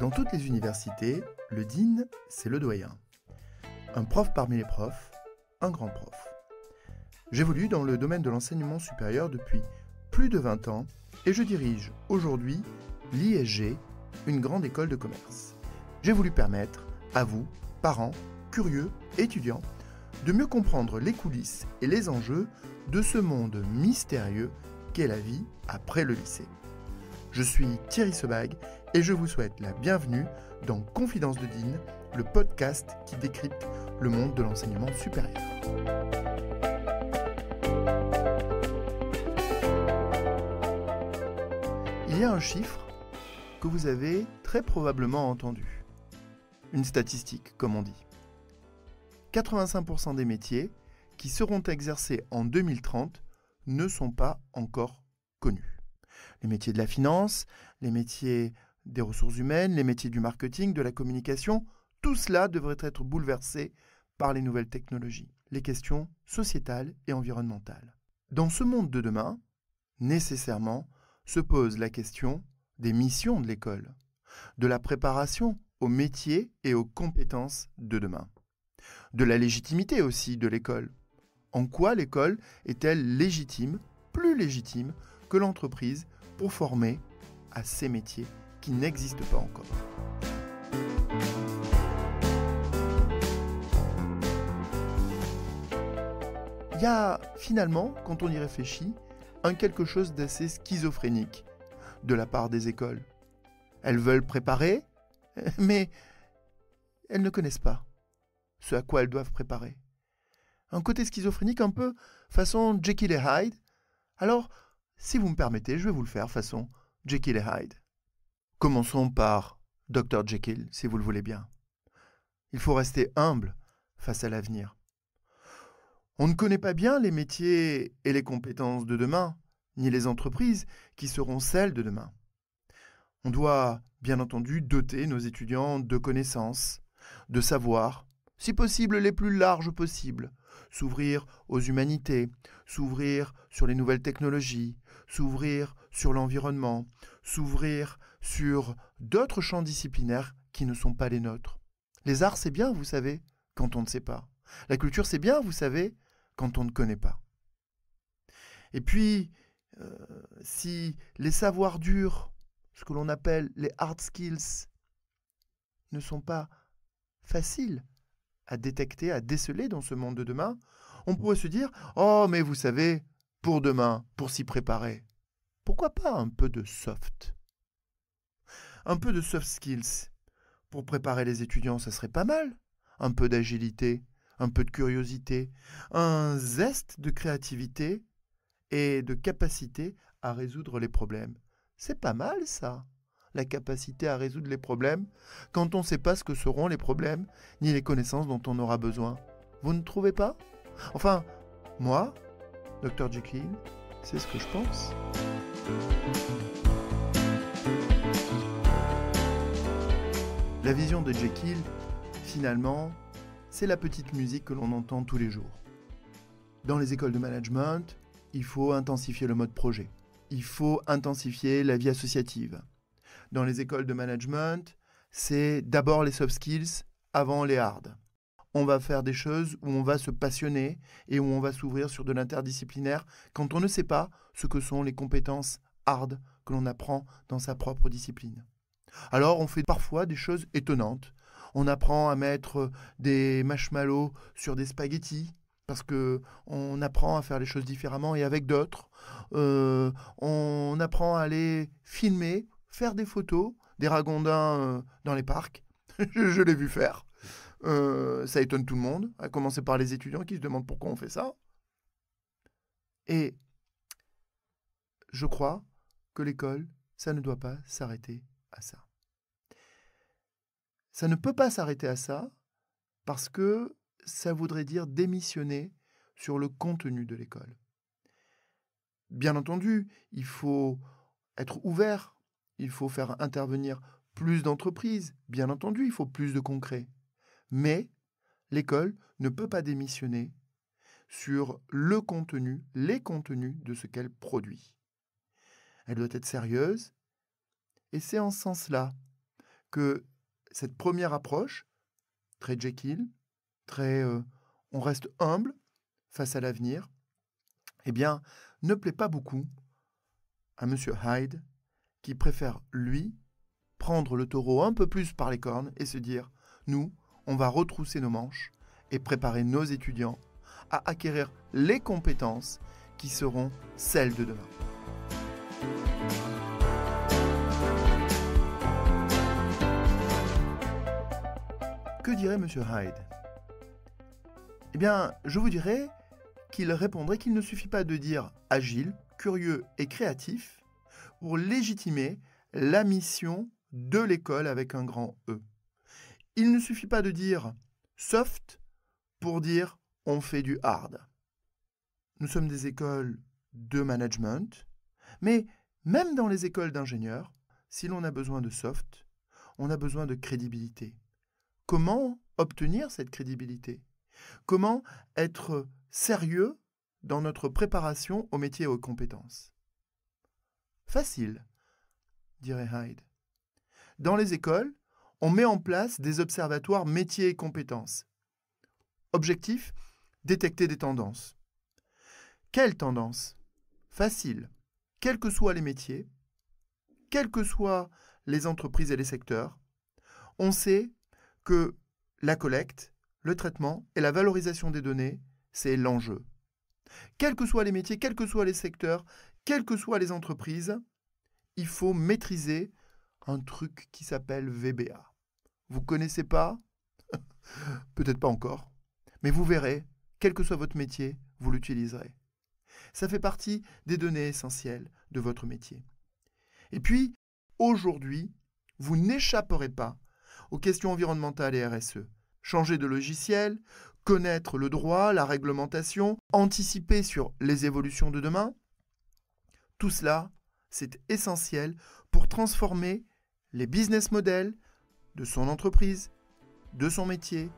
Dans toutes les universités, le dean, c'est le doyen. Un prof parmi les profs, un grand prof. J'évolue dans le domaine de l'enseignement supérieur depuis plus de 20 ans et je dirige aujourd'hui l'ISG, une grande école de commerce. J'ai voulu permettre à vous, parents, curieux, étudiants, de mieux comprendre les coulisses et les enjeux de ce monde mystérieux qu'est la vie après le lycée. Je suis Thierry Sebag et je vous souhaite la bienvenue dans Confidence de Dean, le podcast qui décrypte le monde de l'enseignement supérieur. Il y a un chiffre que vous avez très probablement entendu. Une statistique, comme on dit. 85% des métiers qui seront exercés en 2030 ne sont pas encore connus. Les métiers de la finance, les métiers des ressources humaines, les métiers du marketing, de la communication, tout cela devrait être bouleversé par les nouvelles technologies, les questions sociétales et environnementales. Dans ce monde de demain, nécessairement, se pose la question des missions de l'école, de la préparation aux métiers et aux compétences de demain, de la légitimité aussi de l'école. En quoi l'école est-elle légitime, plus légitime que l'entreprise pour former à ces métiers qui n'existent pas encore. Il y a finalement, quand on y réfléchit, quelque chose d'assez schizophrénique de la part des écoles. Elles veulent préparer, mais elles ne connaissent pas ce à quoi elles doivent préparer. Un côté schizophrénique un peu façon Jekyll et Hyde. Alors, si vous me permettez, je vais vous le faire façon Jekyll et Hyde. Commençons par Dr Jekyll, si vous le voulez bien. Il faut rester humble face à l'avenir. On ne connaît pas bien les métiers et les compétences de demain, ni les entreprises qui seront celles de demain. On doit, bien entendu, doter nos étudiants de connaissances, de savoirs, si possible les plus larges possibles, s'ouvrir aux humanités, s'ouvrir sur les nouvelles technologies, s'ouvrir sur l'environnement, s'ouvrir sur d'autres champs disciplinaires qui ne sont pas les nôtres. Les arts, c'est bien, vous savez, quand on ne sait pas. La culture, c'est bien, vous savez, quand on ne connaît pas. Et puis, si les savoirs durs, ce que l'on appelle les hard skills, ne sont pas faciles à détecter, à déceler dans ce monde de demain, on pourrait se dire « Oh, mais vous savez, pour demain, pour s'y préparer, pourquoi pas un peu de soft ? Un peu de soft skills pour préparer les étudiants, ça serait pas mal. Un peu d'agilité, un peu de curiosité, un zeste de créativité et de capacité à résoudre les problèmes. C'est pas mal ça, la capacité à résoudre les problèmes, quand on ne sait pas ce que seront les problèmes, ni les connaissances dont on aura besoin. Vous ne trouvez pas ? Enfin, moi, Dr Jekyll, c'est ce que je pense. La vision de Jekyll, finalement, c'est la petite musique que l'on entend tous les jours. Dans les écoles de management, il faut intensifier le mode projet. Il faut intensifier la vie associative. Dans les écoles de management, c'est d'abord les soft skills avant les hard. On va faire des choses où on va se passionner et où on va s'ouvrir sur de l'interdisciplinaire quand on ne sait pas ce que sont les compétences hard que l'on apprend dans sa propre discipline. Alors on fait parfois des choses étonnantes. On apprend à mettre des marshmallows sur des spaghettis parce qu'on apprend à faire les choses différemment et avec d'autres. On apprend à aller filmer, faire des photos, des ragondins dans les parcs. Je l'ai vu faire. Ça étonne tout le monde, à commencer par les étudiants qui se demandent pourquoi on fait ça. Et je crois que l'école, ça ne doit pas s'arrêter à ça. Ça ne peut pas s'arrêter à ça parce que ça voudrait dire démissionner sur le contenu de l'école. Bien entendu, il faut être ouvert, il faut faire intervenir plus d'entreprises, bien entendu, il faut plus de concret. Mais l'école ne peut pas démissionner sur le contenu, les contenus de ce qu'elle produit. elle doit être sérieuse. Et c'est en ce sens-là que cette première approche, très Jekyll, très on reste humble face à l'avenir, eh bien, ne plaît pas beaucoup à M. Hyde, qui préfère, lui, prendre le taureau un peu plus par les cornes et se dire, nous, on va retrousser nos manches et préparer nos étudiants à acquérir les compétences qui seront celles de demain. Que dirait M. Hyde? Eh bien, je vous dirais qu'il répondrait qu'il ne suffit pas de dire agile, curieux et créatif pour légitimer la mission de l'école avec un grand E. Il ne suffit pas de dire soft pour dire on fait du hard. Nous sommes des écoles de management, mais même dans les écoles d'ingénieurs, si l'on a besoin de soft, on a besoin de crédibilité. Comment obtenir cette crédibilité? Comment être sérieux dans notre préparation au métier et aux compétences? Facile, dirait Hyde. Dans les écoles, on met en place des observatoires métiers et compétences. Objectif, détecter des tendances. Quelles tendances? Facile. Quels que soient les métiers, quelles que soient les entreprises et les secteurs, on sait que la collecte, le traitement et la valorisation des données, c'est l'enjeu. Quels que soient les métiers, quels que soient les secteurs, quelles que soient les entreprises, il faut maîtriser un truc qui s'appelle VBA. Vous ne connaissez pas? Peut-être pas encore. Mais vous verrez, quel que soit votre métier, vous l'utiliserez. Ça fait partie des données essentielles de votre métier. Et puis, aujourd'hui, vous n'échapperez pas aux questions environnementales et RSE. Changer de logiciel, connaître le droit, la réglementation, anticiper sur les évolutions de demain, tout cela, c'est essentiel pour transformer les business models de son entreprise, de son métier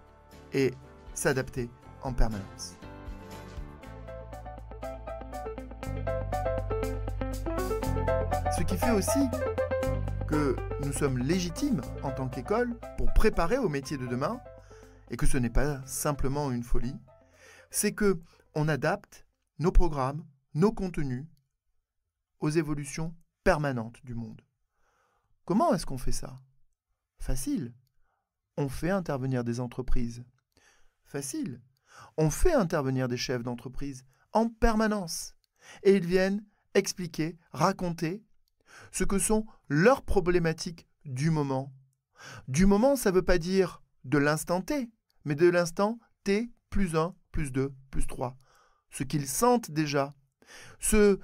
et s'adapter en permanence. Ce qui fait aussi que nous sommes légitimes en tant qu'école pour préparer au métier de demain et que ce n'est pas simplement une folie, c'est que on adapte nos programmes, nos contenus aux évolutions permanentes du monde. Comment est-ce qu'on fait ça? Facile. On fait intervenir des entreprises. Facile. On fait intervenir des chefs d'entreprise en permanence. Et ils viennent expliquer, raconter ce que sont leurs problématiques du moment. Du moment, ça ne veut pas dire de l'instant T, mais de l'instant T plus 1, plus 2, plus 3. Ce qu'ils sentent déjà, ce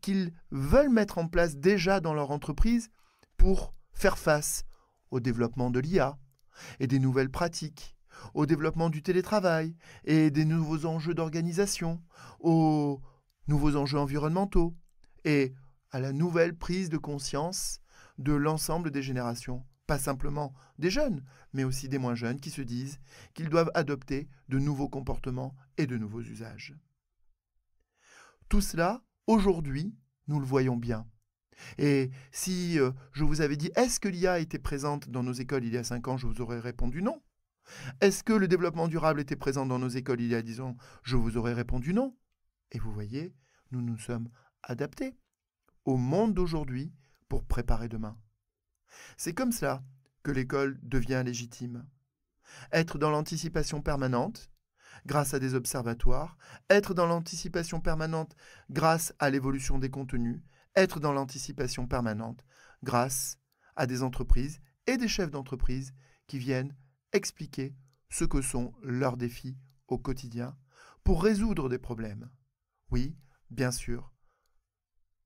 qu'ils veulent mettre en place déjà dans leur entreprise pour faire face au développement de l'IA et des nouvelles pratiques, au développement du télétravail et des nouveaux enjeux d'organisation, aux nouveaux enjeux environnementaux et à la nouvelle prise de conscience de l'ensemble des générations, pas simplement des jeunes, mais aussi des moins jeunes qui se disent qu'ils doivent adopter de nouveaux comportements et de nouveaux usages. Tout cela, aujourd'hui, nous le voyons bien. Et si je vous avais dit « Est-ce que l'IA était présente dans nos écoles il y a 5 ans ?» je vous aurais répondu non. Est-ce que le développement durable était présent dans nos écoles il y a 10 ans? Je vous aurais répondu non. Et vous voyez, nous nous sommes adaptés au monde d'aujourd'hui pour préparer demain. C'est comme cela que l'école devient légitime. Être dans l'anticipation permanente, grâce à des observatoires, être dans l'anticipation permanente grâce à l'évolution des contenus, être dans l'anticipation permanente grâce à des entreprises et des chefs d'entreprise qui viennent expliquer ce que sont leurs défis au quotidien pour résoudre des problèmes. Oui, bien sûr,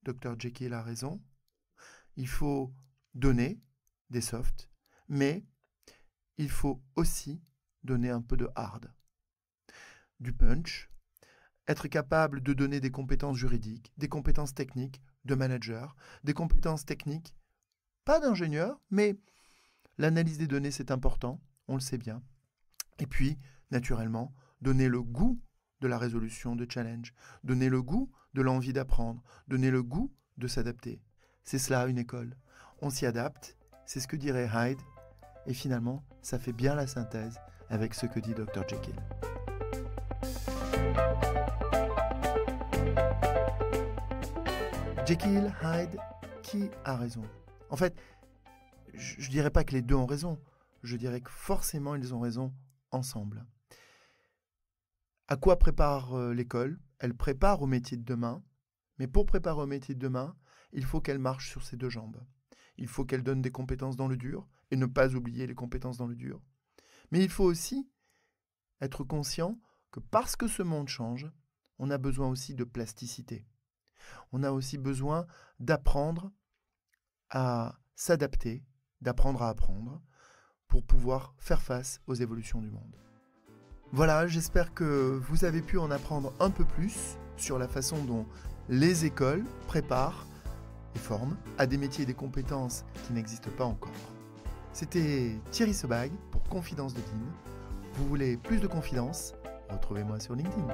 Dr. Jekyll a raison, il faut donner des softs, mais il faut aussi donner un peu de hard, du punch, être capable de donner des compétences juridiques, des compétences techniques de manager, des compétences techniques, pas d'ingénieur, mais l'analyse des données c'est important, on le sait bien. Et puis, naturellement, donner le goût de la résolution de challenge, donner le goût de l'envie d'apprendre, donner le goût de s'adapter. C'est cela une école. On s'y adapte, c'est ce que dirait Hyde, et finalement, ça fait bien la synthèse avec ce que dit Dr. Jekyll. Jekyll, Hyde, qui a raison? En fait, je ne dirais pas que les deux ont raison, je dirais que forcément ils ont raison ensemble. À quoi prépare l'école? Elle prépare au métier de demain, mais pour préparer au métier de demain, il faut qu'elle marche sur ses deux jambes. Il faut qu'elle donne des compétences dans le dur, et ne pas oublier les compétences dans le dur. Mais il faut aussi être conscient que parce que ce monde change, on a besoin aussi de plasticité. On a aussi besoin d'apprendre à s'adapter, d'apprendre à apprendre, pour pouvoir faire face aux évolutions du monde. Voilà, j'espère que vous avez pu en apprendre un peu plus sur la façon dont les écoles préparent et forment à des métiers et des compétences qui n'existent pas encore. C'était Thierry Sebag pour Confidence de Dean. Vous voulez plus de confidences? Retrouvez-moi sur LinkedIn.